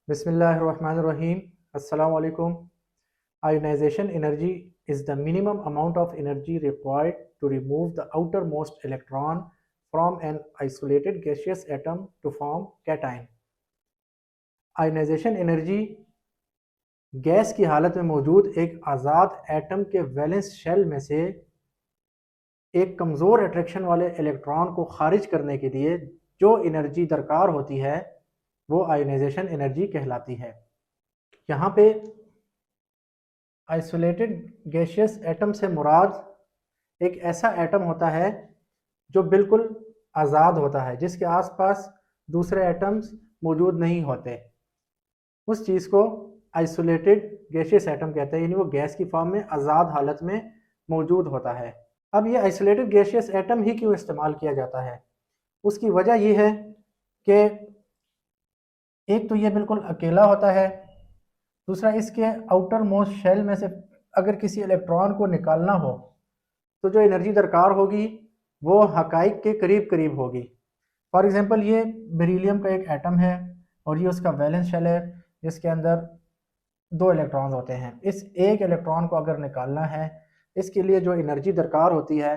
Bismillahirrahmanirrahim. Assalamu alaikum. Ionization energy is the minimum amount of energy required to remove the outermost electron from an isolated gaseous atom to form cation. Ionization energy gas की हालत में मौजूद एक आज़ाद atom के valence shell में से एक कमज़ोर अट्रैक्शन वाले इलेक्ट्रॉन को खारिज करने के लिए जो एनर्जी दरकार होती है वो आयोनाइजेशन एनर्जी कहलाती है। यहाँ पे आइसोलेटेड गैसियस एटम से मुराद एक ऐसा एटम होता है जो बिल्कुल आज़ाद होता है, जिसके आसपास दूसरे एटम्स मौजूद नहीं होते। उस चीज़ को आइसोलेटेड गैसियस एटम कहते हैं, यानी वो गैस की फॉर्म में आज़ाद हालत में मौजूद होता है। अब ये आइसोलेटेड गैसियस एटम ही क्यों इस्तेमाल किया जाता है? उसकी वजह ये है कि एक तो ये बिल्कुल अकेला होता है, दूसरा इसके आउटर मोस्ट शेल में से अगर किसी इलेक्ट्रॉन को निकालना हो तो जो एनर्जी दरकार होगी वो हकाइक के करीब करीब होगी। फॉर एग्जांपल ये बेरिलियम का एक एटम है और ये उसका वैलेंस शेल है जिसके अंदर 2 इलेक्ट्रॉन्स होते हैं। इस एक इलेक्ट्रॉन को अगर निकालना है, इसके लिए जो एनर्जी दरकार होती है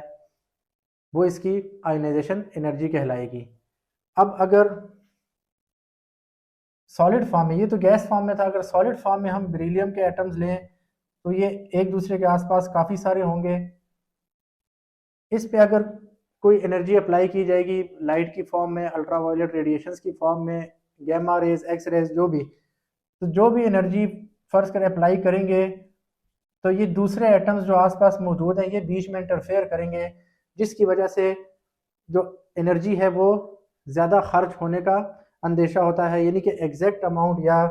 वो इसकी आयोनाइजेशन एनर्जी कहलाएगी। अब अगर सॉलिड फॉर्म में, ये तो गैस फॉर्म में था, अगर सॉलिड फॉर्म में हम बेरिलियम के एटम्स लें तो ये एक दूसरे के आसपास काफ़ी सारे होंगे। इस पे अगर कोई एनर्जी अप्लाई की जाएगी लाइट की फॉर्म में, अल्ट्रावायलेट रेडिएशंस की फॉर्म में, गैमा रेज, एक्स रेज, जो भी एनर्जी फर्ज करें अप्लाई करेंगे तो ये दूसरे एटम्स जो आसपास मौजूद हैं ये बीच में इंटरफेयर करेंगे, जिसकी वजह से जो एनर्जी है वो ज़्यादा खर्च होने का अंदेशा होता है, यानी कि एग्जैक्ट अमाउंट या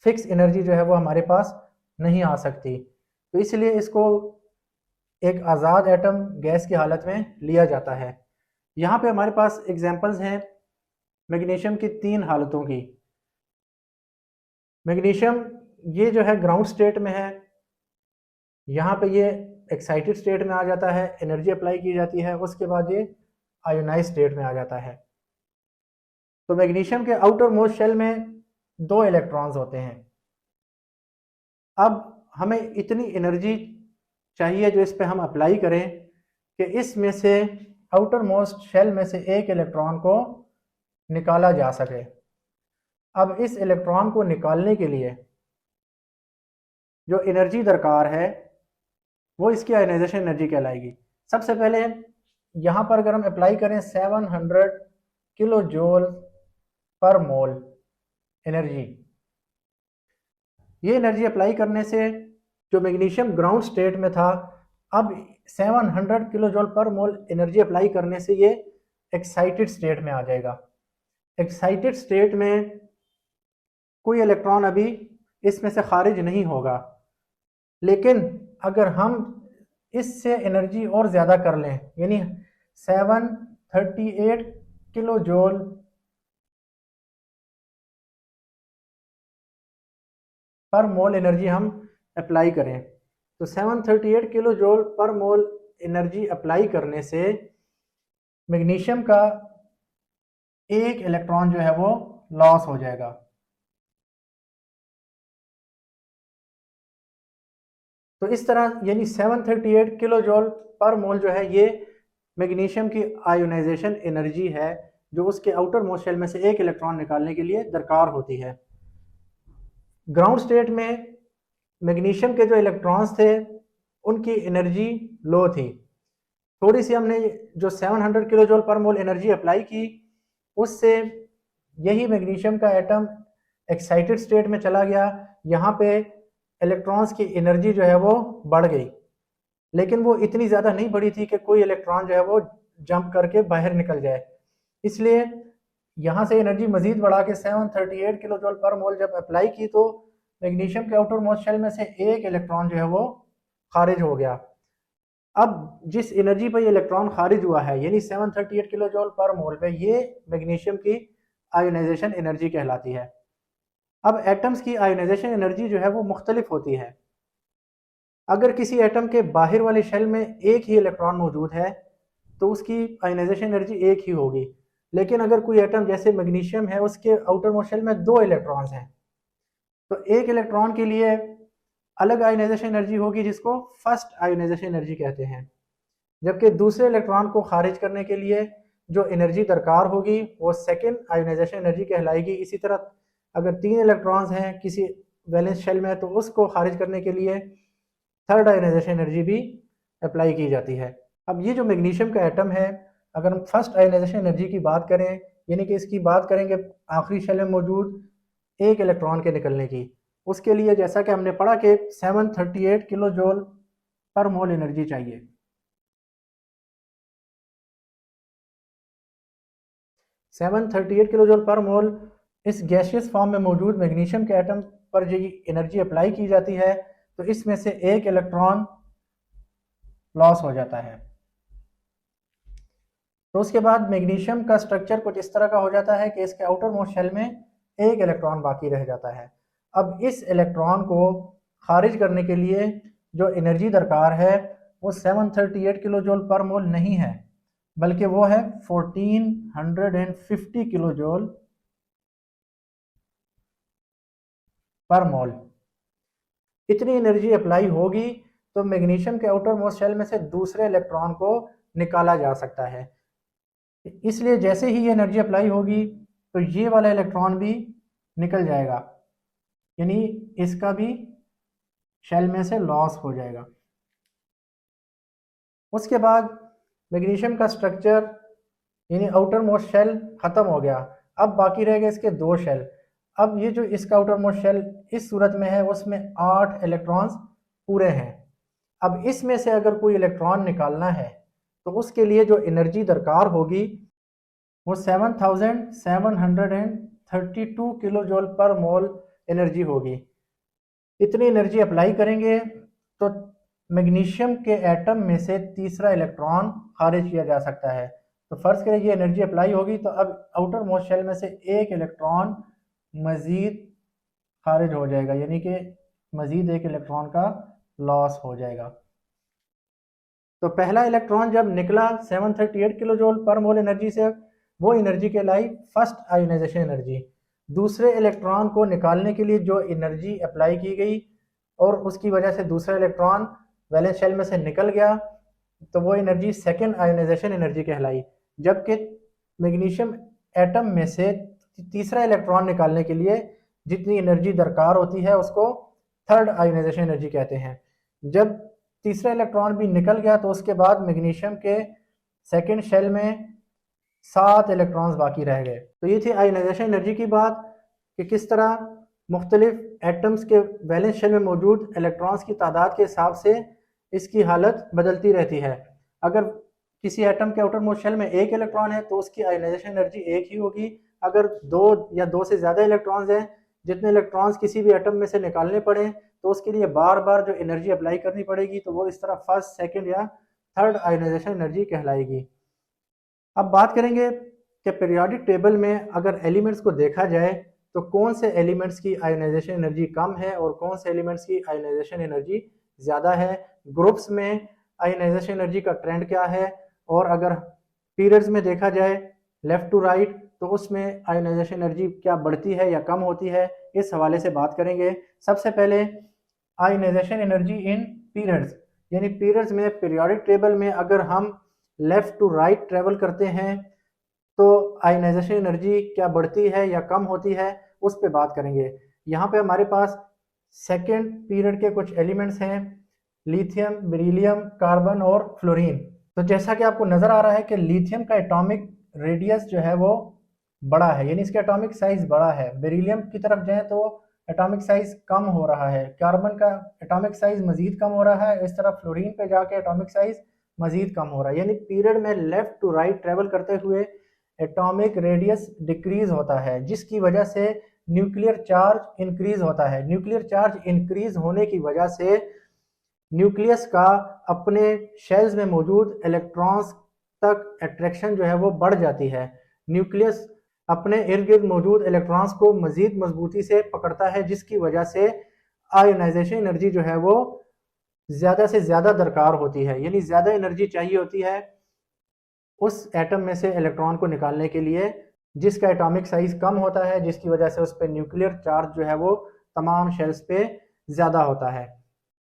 फिक्स एनर्जी जो है वो हमारे पास नहीं आ सकती। तो इसलिए इसको एक आज़ाद एटम गैस की हालत में लिया जाता है। यहाँ पे हमारे पास एग्जांपल्स हैं मैग्नीशियम की 3 हालतों की। मैग्नीशियम ये जो है ग्राउंड स्टेट में है, यहाँ पे ये एक्साइटेड स्टेट में आ जाता है, एनर्जी अप्लाई की जाती है, उसके बाद ये आयोनाइज स्टेट में आ जाता है। तो मैग्नीशियम के आउटर मोस्ट शेल में 2 इलेक्ट्रॉन्स होते हैं। अब हमें इतनी एनर्जी चाहिए जो इस पे हम अप्लाई करें कि इसमें से आउटर मोस्ट शेल में से एक इलेक्ट्रॉन को निकाला जा सके। अब इस इलेक्ट्रॉन को निकालने के लिए जो एनर्जी दरकार है वो इसकी आयोनाइजेशन एनर्जी कहलाएगी। सबसे पहले यहाँ पर अगर हम अप्लाई करें 700 किलो जूल पर मोल एनर्जी, ये एनर्जी अप्लाई करने से जो मैग्नीशियम ग्राउंड स्टेट में था, अब 700 किलो जूल पर मोल एनर्जी अप्लाई करने से ये एक्साइटेड स्टेट में आ जाएगा। एक्साइटेड स्टेट में कोई इलेक्ट्रॉन अभी इसमें से खारिज नहीं होगा, लेकिन अगर हम इससे एनर्जी और ज़्यादा कर लें, यानी 738 किलो जूल पर मोल एनर्जी हम अप्लाई करें, तो 738 किलो जूल पर मोल एनर्जी अप्लाई करने से मैग्नीशियम का एक इलेक्ट्रॉन जो है वो लॉस हो जाएगा। तो इस तरह यानी 738 किलो जूल पर मोल जो है ये मैग्नीशियम की आयोनाइजेशन एनर्जी है जो उसके आउटर मोस्ट शेल में से एक इलेक्ट्रॉन निकालने के लिए दरकार होती है। ग्राउंड स्टेट में मैग्नीशियम के जो इलेक्ट्रॉन्स थे उनकी एनर्जी लो थी, थोड़ी सी हमने जो 700 किलो जूल पर मोल एनर्जी अप्लाई की उससे यही मैग्नीशियम का एटम एक्साइटेड स्टेट में चला गया। यहाँ पे इलेक्ट्रॉन्स की एनर्जी जो है वो बढ़ गई, लेकिन वो इतनी ज़्यादा नहीं बढ़ी थी कि कोई इलेक्ट्रॉन जो है वो जंप करके बाहर निकल जाए। इसलिए यहाँ से एनर्जी मजीद बढ़ा के 738 किलो जूल पर मोल जब अप्लाई की तो मैग्नीशियम के आउटर मोस्ट शेल में से एक इलेक्ट्रॉन जो है वो खारिज हो गया। अब जिस एनर्जी पर ये इलेक्ट्रॉन खारिज हुआ है यानी 738 किलो जूल पर मोल पे, ये मैग्नीशियम की आयोनाइजेशन एनर्जी कहलाती है। अब एटम्स की आयोनाइजेशन एनर्जी जो है वो मुख्तलिफ होती है। अगर किसी एटम के बाहर वाले शेल में एक ही इलेक्ट्रॉन मौजूद है तो उसकी आयोनाइजेशन एनर्जी एक ही होगी, लेकिन अगर कोई एटम जैसे मैग्नीशियम है उसके आउटर मोस्ट शेल में 2 इलेक्ट्रॉन्स हैं तो एक इलेक्ट्रॉन के लिए अलग आयोनाइजेशन एनर्जी होगी जिसको फर्स्ट आयोनाइजेशन एनर्जी कहते हैं, जबकि दूसरे इलेक्ट्रॉन को खारिज करने के लिए जो एनर्जी दरकार होगी वो सेकेंड आयोनाइजेशन एनर्जी कहलाएगी। इसी तरह अगर 3 इलेक्ट्रॉन्स हैं किसी वैलेंस शेल में तो उसको खारिज करने के लिए थर्ड आयोनाइजेशन एनर्जी भी अप्लाई की जाती है। अब ये जो मैग्नीशियम का एटम है, अगर हम फर्स्ट आयोनाइजेशन एनर्जी की बात करें, यानी कि इसकी बात करेंगे आखिरी शेल में मौजूद एक इलेक्ट्रॉन के निकलने की, उसके लिए जैसा कि हमने पढ़ा कि 738 किलो जूल पर मोल एनर्जी चाहिए। 738 किलो जूल पर मोल इस गैसियस फॉर्म में मौजूद मैग्नीशियम के एटम पर जो एनर्जी अप्लाई की जाती है तो इसमें से एक इलेक्ट्रॉन लॉस हो जाता है। तो उसके बाद मैग्नीशियम का स्ट्रक्चर कुछ इस तरह का हो जाता है कि इसके आउटर मोस्ट शेल में एक इलेक्ट्रॉन बाकी रह जाता है। अब इस इलेक्ट्रॉन को खारिज करने के लिए जो एनर्जी दरकार है वो 738 किलो जूल पर मोल नहीं है, बल्कि वो है 1450 किलो जूल पर मोल। इतनी एनर्जी अप्लाई होगी तो मैग्नीशियम के आउटर मोस्ट शेल में से दूसरे इलेक्ट्रॉन को निकाला जा सकता है। इसलिए जैसे ही ये एनर्जी अप्लाई होगी तो ये वाला इलेक्ट्रॉन भी निकल जाएगा, यानी इसका भी शेल में से लॉस हो जाएगा। उसके बाद मैग्नीशियम का स्ट्रक्चर यानी आउटर मोस्ट शेल खत्म हो गया। अब बाकी रह गए इसके 2 शेल। अब ये जो इसका आउटर मोस्ट शेल इस सूरत में है उसमें 8 इलेक्ट्रॉन्स पूरे हैं। अब इसमें से अगर कोई इलेक्ट्रॉन निकालना है तो उसके लिए जो एनर्जी दरकार होगी वो 7732 किलो जूल पर मोल एनर्जी होगी। इतनी एनर्जी अप्लाई करेंगे तो मैग्नीशियम के एटम में से तीसरा इलेक्ट्रॉन खारिज किया जा सकता है। तो फर्ज करें ये एनर्जी अप्लाई होगी तो अब आउटर मोस्ट शेल में से एक इलेक्ट्रॉन मजीद खारिज हो जाएगा, यानी कि मजीद एक इलेक्ट्रॉन का लॉस हो जाएगा। तो पहला इलेक्ट्रॉन जब निकला 738 किलो जूल पर मोल एनर्जी से, वो एनर्जी कहलाई फर्स्ट आयोनाइजेशन एनर्जी। दूसरे इलेक्ट्रॉन को निकालने के लिए जो एनर्जी अप्लाई की गई और उसकी वजह से दूसरा इलेक्ट्रॉन वैलेंस शेल में से निकल गया तो वो एनर्जी सेकेंड आयोनाइजेशन एनर्जी कहलाई। जबकि मैग्नीशियम एटम में से तीसरा इलेक्ट्रॉन निकालने के लिए जितनी एनर्जी दरकार होती है उसको थर्ड आयोनाइजेशन एनर्जी कहते हैं। जब तीसरा इलेक्ट्रॉन भी निकल गया तो उसके बाद मैग्नीशियम के सेकेंड शेल में 7 इलेक्ट्रॉन्स बाकी रह गए। तो ये थी आयोनाइजेशन एनर्जी की बात कि किस तरह मुख्तलिफ एटम्स के वैलेंस शेल में मौजूद इलेक्ट्रॉन्स की तादाद के हिसाब से इसकी हालत बदलती रहती है। अगर किसी एटम के आउटर मोस्ट शेल में एक इलेक्ट्रॉन है तो उसकी आयोनाइजेशन एनर्जी एक ही होगी। अगर 2 या 2 से ज़्यादा इलेक्ट्रॉन्स हैं, जितने इलेक्ट्रॉन्स किसी भी एटम में से निकालने पड़े तो उसके लिए बार बार जो एनर्जी अप्लाई करनी पड़ेगी तो वो इस तरह फर्स्ट, सेकेंड या थर्ड आयोनाइजेशन एनर्जी कहलाएगी। अब बात करेंगे कि पीरियोडिक टेबल में अगर एलिमेंट्स को देखा जाए तो कौन से एलिमेंट्स की आयोनाइजेशन एनर्जी कम है और कौन से एलिमेंट्स की आयोनाइजेशन एनर्जी ज़्यादा है। ग्रुप्स में आयोनाइजेशन एनर्जी का ट्रेंड क्या है, और अगर पीरियड्स में देखा जाए लेफ़्ट टू राइट तो उसमें आयोनाइजेशन एनर्जी क्या बढ़ती है या कम होती है, इस हवाले से बात करेंगे। सबसे पहले आयोनाइजेशन एनर्जी इन पीरियड्स, यानी पीरियड्स में पीरियोडिक टेबल में अगर हम लेफ़्ट टू राइट ट्रेवल करते हैं तो आयोनाइजेशन एनर्जी क्या बढ़ती है या कम होती है, उस पर बात करेंगे। यहाँ पे हमारे पास सेकेंड पीरियड के कुछ एलिमेंट्स हैं, लिथियम, बेरिलियम, कार्बन और फ्लोरीन। तो जैसा कि आपको नज़र आ रहा है कि लिथियम का एटॉमिक रेडियस जो है वो बड़ा है, यानी इसका एटॉमिक साइज बड़ा है। बेरिलियम की तरफ जाए तो एटॉमिक साइज कम हो रहा है, कार्बन का एटॉमिक साइज मजीद कम हो रहा है, इस तरह फ्लोरीन पे जाके एटॉमिक साइज मजीद कम हो रहा है। यानी पीरियड में लेफ्ट टू राइट ट्रेवल करते हुए एटॉमिक रेडियस डिक्रीज होता है, जिसकी वजह से न्यूक्लियर चार्ज इंक्रीज होता है। न्यूक्लियर चार्ज इंक्रीज होने की वजह से न्यूक्लियस का अपने शेल्स में मौजूद इलेक्ट्रॉन्स तक अट्रैक्शन जो है वो बढ़ जाती है। न्यूक्लियस अपने इर्द गिर्द मौजूद इलेक्ट्रॉन्स को मजीद मजबूती से पकड़ता है, जिसकी वजह से आयोनाइजेशन एनर्जी जो है वो ज़्यादा से ज़्यादा दरकार होती है, यानी ज़्यादा एनर्जी चाहिए होती है उस एटम में से इलेक्ट्रॉन को निकालने के लिए जिसका एटॉमिक साइज कम होता है, जिसकी वजह से उस पर न्यूक्लियर चार्ज जो है वो तमाम शेल्स पे ज़्यादा होता है।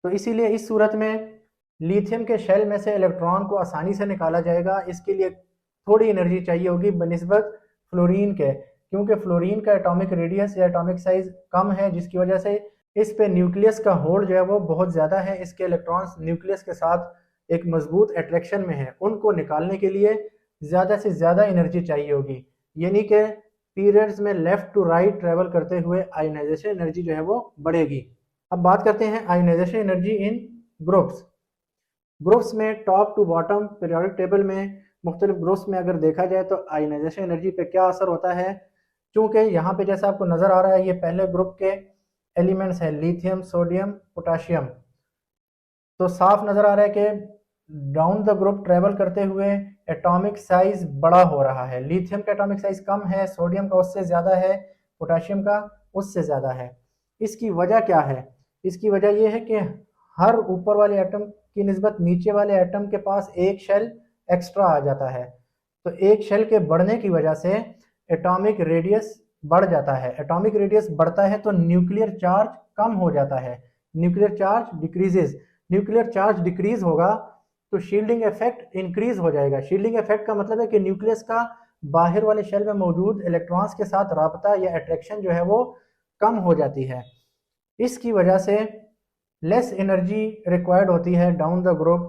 तो इसीलिए इस सूरत में लिथियम के शेल में से इलेक्ट्रॉन को आसानी से निकाला जाएगा। इसके लिए थोड़ी एनर्जी चाहिए होगी बनिस्बत फ्लोरीन के, क्योंकि फ्लोरीन का एटॉमिक रेडियस या एटॉमिक साइज कम है, जिसकी वजह से इस पे न्यूक्लियस का होल्ड जो है वो बहुत ज़्यादा है। इसके इलेक्ट्रॉन्स न्यूक्लियस के साथ एक मजबूत अट्रैक्शन में है, उनको निकालने के लिए ज़्यादा से ज़्यादा एनर्जी चाहिए होगी, यानी कि पीरियड्स में लेफ्ट टू राइट ट्रेवल करते हुए आयोनाइजेशन एनर्जी जो है वो बढ़ेगी। अब बात करते हैं ionisation energy in groups. Groups में top to bottom periodic table में मुख्तलिफ ग्रुप्स में अगर देखा जाए तो आयोनाइजेशन एनर्जी पे क्या असर होता है। चूँकि यहाँ पे जैसा आपको नज़र आ रहा है, ये पहले ग्रुप के एलिमेंट्स हैं लिथियम, सोडियम, पोटाशियम। तो साफ नज़र आ रहा है कि डाउन द ग्रुप ट्रेवल करते हुए एटॉमिक साइज बड़ा हो रहा है। लिथियम का एटॉमिक साइज कम है, सोडियम का उससे ज़्यादा है, पोटाशियम का उससे ज़्यादा है। इसकी वजह क्या है? इसकी वजह यह है कि हर ऊपर वाले एटम की निस्बत नीचे वाले एटम के पास एक शेल एक्स्ट्रा आ जाता है। तो एक शेल के बढ़ने की वजह से एटॉमिक रेडियस बढ़ जाता है। एटॉमिक रेडियस बढ़ता है तो न्यूक्लियर चार्ज कम हो जाता है, nuclear charge decreases. Nuclear charge decrease होगा तो शील्डिंग इफेक्ट इंक्रीज हो जाएगा। शील्डिंग इफेक्ट का मतलब है कि न्यूक्लियस का बाहर वाले शेल में मौजूद इलेक्ट्रॉन्स के साथ राबता या अट्रैक्शन जो है वो कम हो जाती है। इसकी वजह से लेस एनर्जी रिक्वायर्ड होती है down the group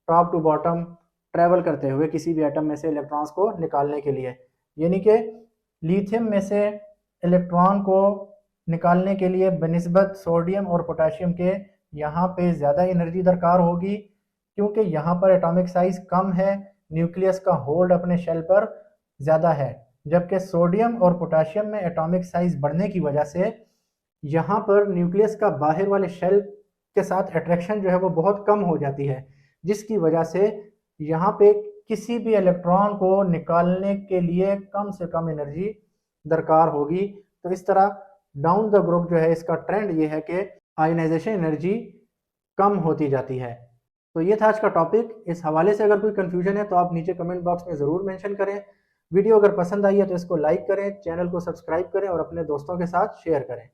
top to bottom travel करते हुए किसी भी एटम में से इलेक्ट्रॉन्स को निकालने के लिए। यानी कि लिथियम में से इलेक्ट्रॉन को निकालने के लिए बनिस्बत सोडियम और पोटाशियम के यहाँ पे ज़्यादा एनर्जी दरकार होगी, क्योंकि यहाँ पर एटॉमिक साइज कम है, न्यूक्लियस का होल्ड अपने शेल पर ज़्यादा है। जबकि सोडियम और पोटाशियम में एटॉमिक साइज बढ़ने की वजह से यहाँ पर न्यूक्लियस का बाहर वाले शेल के साथ अट्रैक्शन जो है वो बहुत कम हो जाती है, जिसकी वजह से यहाँ पे किसी भी इलेक्ट्रॉन को निकालने के लिए कम से कम एनर्जी दरकार होगी। तो इस तरह डाउन द ग्रुप जो है इसका ट्रेंड ये है कि आयोनाइजेशन एनर्जी कम होती जाती है। तो ये था आज का टॉपिक। इस हवाले से अगर कोई कंफ्यूजन है तो आप नीचे कमेंट बॉक्स में ज़रूर मेंशन करें। वीडियो अगर पसंद आई है तो इसको लाइक करें, चैनल को सब्सक्राइब करें और अपने दोस्तों के साथ शेयर करें।